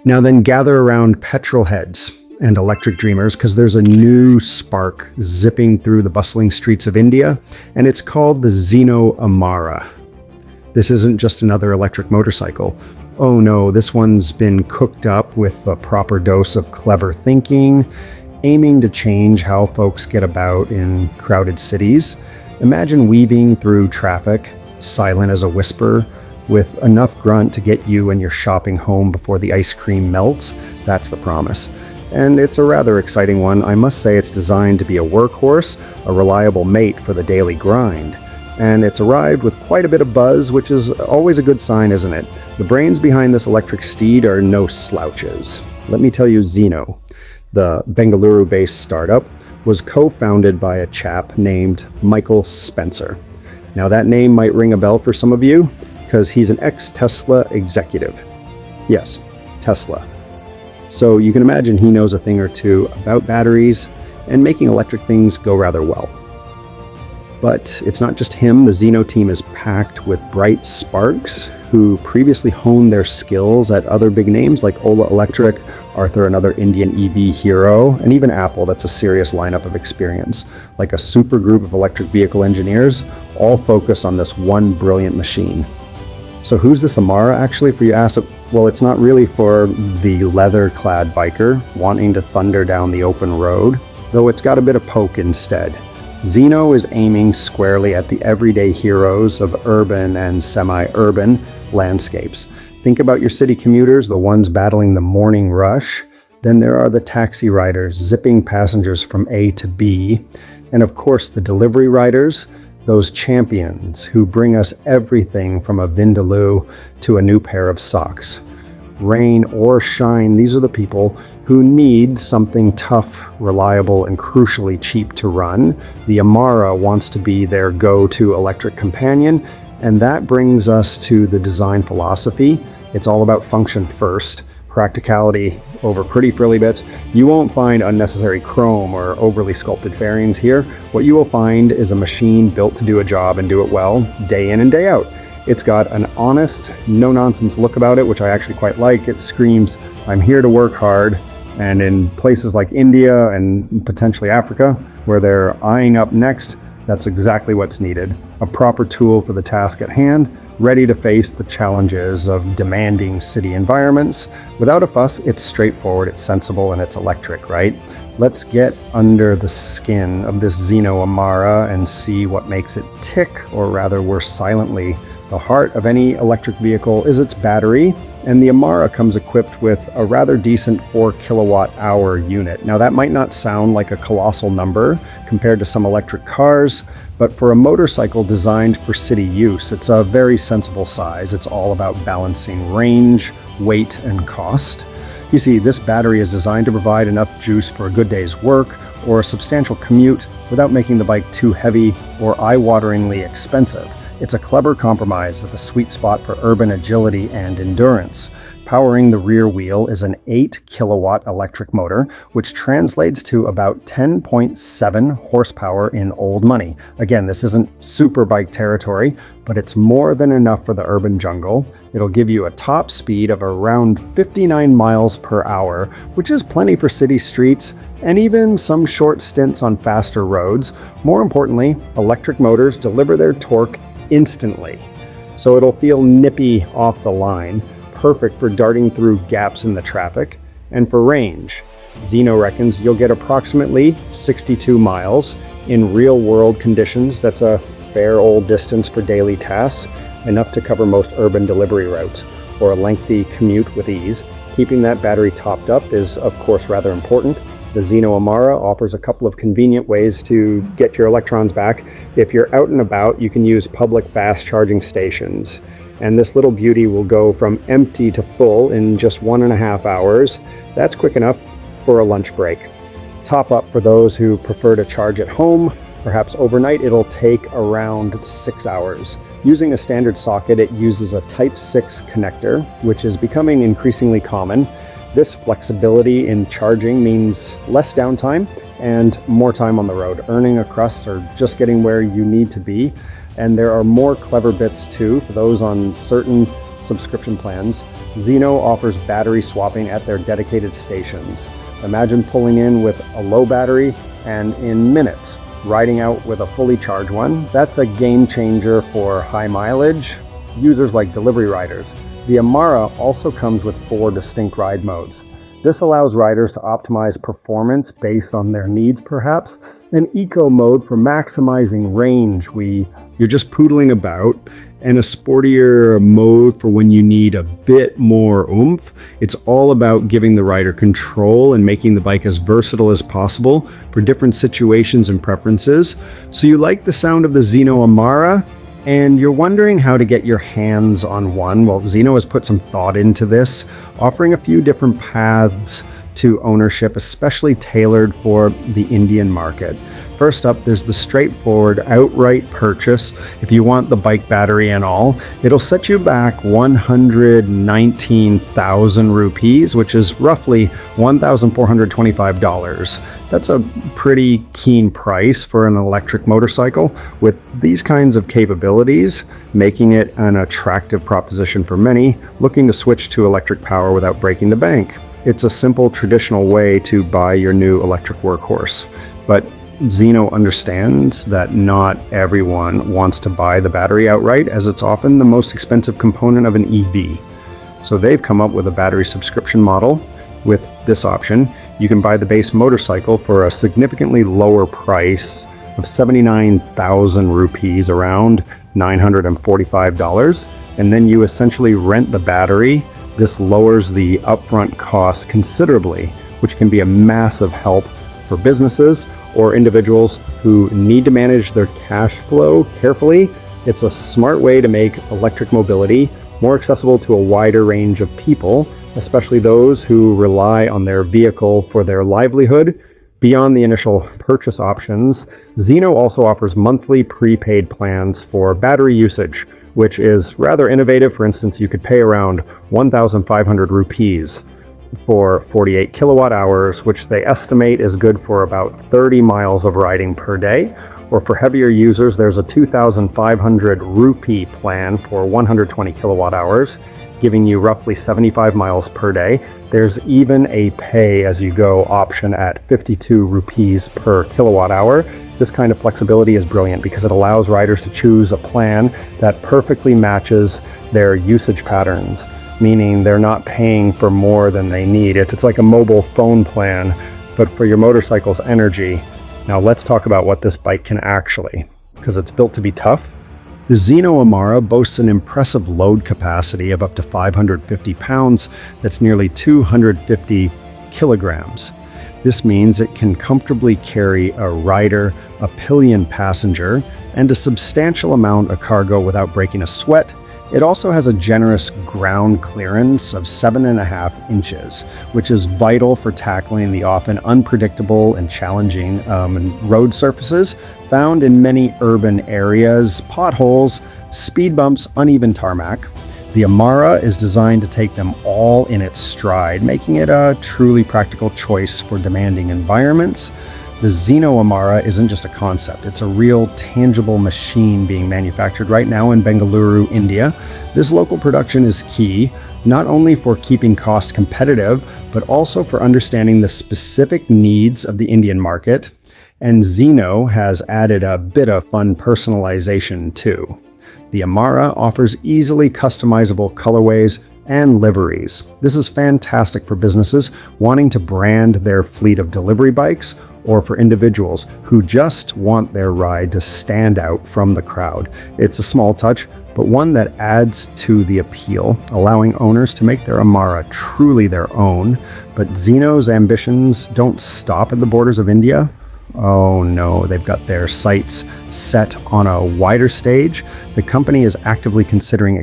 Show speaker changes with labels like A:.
A: Now then, gather around petrol heads and electric dreamers, because there's a new spark zipping through the bustling streets of India, and it's called the Xeno Amara. This isn't just another electric motorcycle. Oh no, this one's been cooked up with a proper dose of clever thinking, aiming to change how folks get about in crowded cities. Imagine weaving through traffic, silent as a whisper, with enough grunt to get you and your shopping home before the ice cream melts. That's the promise. And it's a rather exciting one. I must say it's designed to be a workhorse, a reliable mate for the daily grind. And it's arrived with quite a bit of buzz, which is always a good sign, isn't it? The brains behind this electric steed are no slouches. Let me tell you, Xeno, the Bengaluru-based startup, was co-founded by a chap named Michael Spencer. Now that name might ring a bell for some of you, because he's an ex-Tesla executive. Yes, Tesla. So you can imagine he knows a thing or two about batteries and making electric things go rather well. But it's not just him. The Xeno team is packed with bright sparks who previously honed their skills at other big names like Ola Electric, Arthur, another Indian EV hero, and even Apple. That's a serious lineup of experience. Like a super group of electric vehicle engineers, all focused on this one brilliant machine. So who's this Amara actually, for you ask? Well, it's not really for the leather-clad biker wanting to thunder down the open road, though it's got a bit of poke instead. Xeno is aiming squarely at the everyday heroes of urban and semi-urban landscapes. Think about your city commuters, the ones battling the morning rush. Then there are the taxi riders zipping passengers from A to B. And of course, the delivery riders, those champions who bring us everything from a vindaloo to a new pair of socks. Rain or shine, these are the people who need something tough, reliable, and crucially cheap to run. The Amara wants to be their go-to electric companion, and that brings us to the design philosophy. It's all about function first, practicality over pretty frilly bits. You won't find unnecessary chrome or overly sculpted fairings here. What you will find is a machine built to do a job and do it well, day in and day out. It's got an honest, no-nonsense look about it, which I actually quite like. It screams, I'm here to work hard. And in places like India and potentially Africa, where they're eyeing up next, that's exactly what's needed. A proper tool for the task at hand, ready to face the challenges of demanding city environments. Without a fuss, it's straightforward, it's sensible, and it's electric, right? Let's get under the skin of this Xeno Amara and see what makes it tick, or rather worse, silently. The heart of any electric vehicle is its battery, and the Amara comes equipped with a rather decent 4 kilowatt-hour unit. Now that might not sound like a colossal number compared to some electric cars, but for a motorcycle designed for city use, it's a very sensible size. It's all about balancing range, weight, and cost. You see, this battery is designed to provide enough juice for a good day's work or a substantial commute without making the bike too heavy or eye-wateringly expensive. It's a clever compromise with a sweet spot for urban agility and endurance. Powering the rear wheel is an 8 kilowatt electric motor, which translates to about 10.7 horsepower in old money. Again, this isn't super bike territory, but it's more than enough for the urban jungle. It'll give you a top speed of around 59 miles per hour, which is plenty for city streets and even some short stints on faster roads. More importantly, electric motors deliver their torque instantly, so it'll feel nippy off the line, perfect for darting through gaps in the traffic. And for range, Xeno reckons you'll get approximately 62 miles. In real-world conditions, that's a fair old distance for daily tasks, enough to cover most urban delivery routes, or a lengthy commute with ease. Keeping that battery topped up is, of course, rather important. The Xeno Amara offers a couple of convenient ways to get your electrons back. If you're out and about, you can use public fast charging stations. And this little beauty will go from empty to full in just 1.5 hours. That's quick enough for a lunch break. Top up for those who prefer to charge at home. Perhaps overnight, it'll take around 6 hours. Using a standard socket, it uses a Type 6 connector, which is becoming increasingly common. This flexibility in charging means less downtime and more time on the road, earning a crust or just getting where you need to be. And there are more clever bits too for those on certain subscription plans, Zeno offers battery swapping at their dedicated stations. Imagine pulling in with a low battery and in minutes, riding out with a fully charged one. That's a game changer for high mileage users like delivery riders. The Amara also comes with 4 distinct ride modes. This allows riders to optimize performance based on their needs perhaps. An eco mode for maximizing range, you're just poodling about, and a sportier mode for when you need a bit more oomph. It's all about giving the rider control and making the bike as versatile as possible for different situations and preferences. So you like the sound of the Zeno Amara? And you're wondering how to get your hands on one? Well, Zeno has put some thought into this, offering a few different paths to ownership, especially tailored for the Indian market. First up, there's the straightforward outright purchase. If you want the bike battery and all, it'll set you back 119,000 rupees, which is roughly $1,425. That's a pretty keen price for an electric motorcycle with these kinds of capabilities, making it an attractive proposition for many looking to switch to electric power without breaking the bank. It's a simple traditional way to buy your new electric workhorse, but Zeno understands that not everyone wants to buy the battery outright, as it's often the most expensive component of an EV. So they've come up with a battery subscription model. With this option, you can buy the base motorcycle for a significantly lower price of 79,000 rupees, around $945, and then you essentially rent the battery. This lowers the upfront cost considerably, which can be a massive help for businesses or individuals who need to manage their cash flow carefully. It's a smart way to make electric mobility more accessible to a wider range of people, especially those who rely on their vehicle for their livelihood. Beyond the initial purchase options, Zeno also offers monthly prepaid plans for battery usage, which is rather innovative. For instance, you could pay around 1,500 rupees for 48 kilowatt hours, which they estimate is good for about 30 miles of riding per day. Or for heavier users, there's a 2,500 rupee plan for 120 kilowatt hours, giving you roughly 75 miles per day. There's even a pay-as-you-go option at 52 rupees per kilowatt hour. This kind of flexibility is brilliant because it allows riders to choose a plan that perfectly matches their usage patterns, meaning they're not paying for more than they need. It's like a mobile phone plan, but for your motorcycle's energy. Now let's talk about what this bike can actually, because it's built to be tough. The Zeno Amara boasts an impressive load capacity of up to 550 pounds, that's nearly 250 kilograms. This means it can comfortably carry a rider, a pillion passenger, and a substantial amount of cargo without breaking a sweat. It also has a generous ground clearance of 7.5 inches, which is vital for tackling the often unpredictable and challenging road surfaces found in many urban areas, potholes, speed bumps, uneven tarmac. The Amara is designed to take them all in its stride, making it a truly practical choice for demanding environments. The Zeno Amara isn't just a concept, it's a real tangible machine being manufactured right now in Bengaluru, India. This local production is key, not only for keeping costs competitive, but also for understanding the specific needs of the Indian market. And Zeno has added a bit of fun personalization too. The Amara offers easily customizable colorways and liveries. This is fantastic for businesses wanting to brand their fleet of delivery bikes, or for individuals who just want their ride to stand out from the crowd. It's a small touch, but one that adds to the appeal, allowing owners to make their Amara truly their own. But Zeno's ambitions don't stop at the borders of India. Oh no, they've got their sights set on a wider stage. The company is actively considering